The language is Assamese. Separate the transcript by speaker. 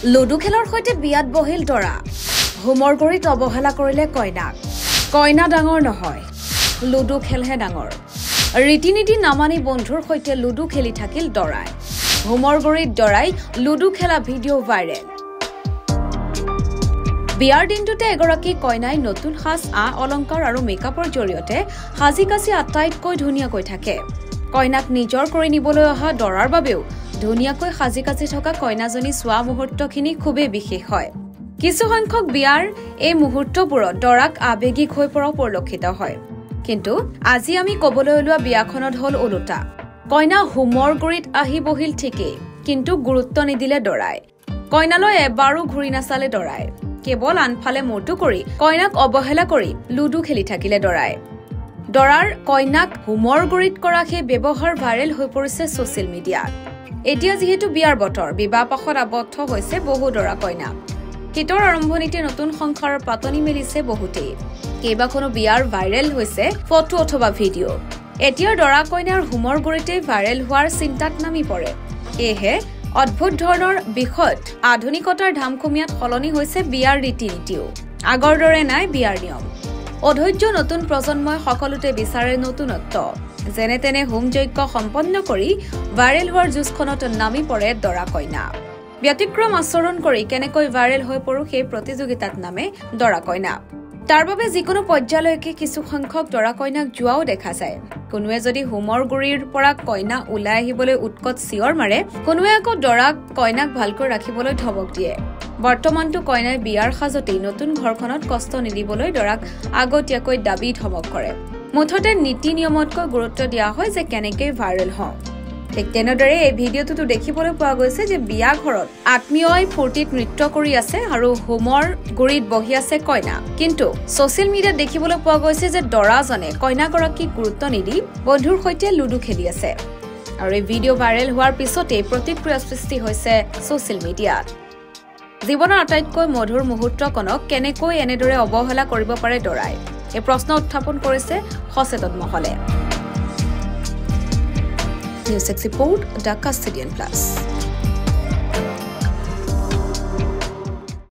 Speaker 1: লুডু খেলৰ সৈতে বিয়াত বহিল দৰা হোমৰ গৰিত অৱহেলা কৰিলে কইনাক কইনা ডাঙৰ নহয় লুডু খেলহে ডাঙৰ ৰীতি নীতি নামানি বন্ধুৰ সৈতে লুডু খেলি থাকিল দৰাই হোমৰ গৰিত দৰাই লুডু খেলা ভিডিঅ' ভাইৰেল বিয়াৰ দিনটোতে এগৰাকী কইনাই নতুন সাজ অলংকাৰ আৰু মেকআপৰ জৰিয়তে সাজি কাছি আটাইতকৈ ধুনীয়াকৈ থাকে কইনাক নিজৰ কৰি নিবলৈ অহা দৰাৰ বাবেও ধুনীয়াকৈ সাজি কাছি থকা কইনাজনী সোৱা মুহূৰ্তখিনি খুবেই বিশেষ হয় কিছু সংখ্যক বিয়াৰ এই মুহূৰ্তবোৰত দৰাক আবেগিক হৈ পৰা পৰিলক্ষিত হয় কিন্তু আজি আমি কবলৈ ওলোৱা বিয়াখনত হল ওলোটা কইনা হোমৰ গৰিত আহি বহিল ঠিকেই কিন্তু গুৰুত্ব নিদিলে দৰাই কইনালৈ এবাৰো ঘূৰি নাচালে দৰাই কেৱল আনফালে মূৰটো কৰি কইনাক অৱহেলা কৰি লুডু খেলি থাকিলে দৰাৰ কইনাক হোমৰ গৰিত কৰা সেই ব্যৱহাৰ ভাইৰেল হৈ পৰিছে ছচিয়েল মিডিয়াত এতিয়া যেহেতু বিয়াৰ বতৰ বিবাহ পাশত আবদ্ধ হৈছে বহু দৰা কইনা শীতৰ আৰম্ভণিতে নতুন সংসাৰৰ পাতনি মেলিছে বহুতেই কেইবাখনো বিয়াৰ ভাইৰেল হৈছে ফটো অথবা ভিডিঅ' এতিয়া দৰা কইনাৰ হোমৰ গৰিতে ভাইৰেল হোৱাৰ চিন্তাত নামি পৰে এহে অদ্ভুত ধৰণৰ বিষয়ত আধুনিকতাৰ ধামখুমীয়াত সলনি হৈছে বিয়াৰ ৰীতি নীতিও আগৰ দৰে নাই বিয়াৰ নিয়ম অধৈৰ্য নতুন প্ৰজন্মই সকলোতে বিচাৰে নতুনত্ব যেনে তেনে হোম যজ্ঞ সম্পন্ন কৰি ভাইৰেল হোৱাৰ যুঁজখনত নামি পৰে দৰা কইনা ব্যতিক্ৰম আচৰণ কৰি কেনেকৈ ভাইৰেল হৈ পৰো সেই প্ৰতিযোগিতাত নামে দৰা কইনা তাৰ বাবে যিকোনো পৰ্যায়লৈকে কিছু সংখ্যক দৰা কইনাক যোৱাও দেখা যায় কোনোৱে যদি হোমৰ গুৰিৰ পৰা কইনা ওলাই আহিবলৈ উৎকট চিঞৰ মাৰে কোনোৱে আকৌ দৰাক কইনাক ভালকৈ ৰাখিবলৈ ধমক দিয়ে বৰ্তমানটো কইনাই বিয়াৰ সাজতেই নতুন ঘৰখনত কষ্ট নিদিবলৈ দৰাক আগতীয়াকৈ দাবী ধমক কৰে মুঠতে নীতি নিয়মতকৈ গুৰুত্ব দিয়া হয় যে কেনেকৈ ভাইৰেল হয় ঠিক তেনেদৰে এই ভিডিঅ'টো দেখিবলৈ পোৱা গৈছে যে বিয়া ঘৰত আত্মীয়ই ফূৰ্তিত নৃত্য কৰি আছে আৰু হোমৰ গুৰিত বহি আছে কইনা কিন্তু ছচিয়েল মিডিয়াত দেখিবলৈ পোৱা গৈছে যে দৰাজনে কইনাগৰাকীক গুৰুত্ব নিদি বন্ধুৰ সৈতে লুডু খেলি আছে আৰু এই ভিডিঅ' ভাইৰেল হোৱাৰ পিছতে প্ৰতিক্ৰিয়া সৃষ্টি হৈছে ছচিয়েল মিডিয়াত জীৱনৰ আটাইতকৈ মধুৰ মুহূৰ্তকণক কেনেকৈ এনেদৰে অৱহেলা কৰিব পাৰে দৰাই এই প্ৰশ্ন উত্থাপন কৰিছে সচেতন মহলে News Report, The Custodian Plus.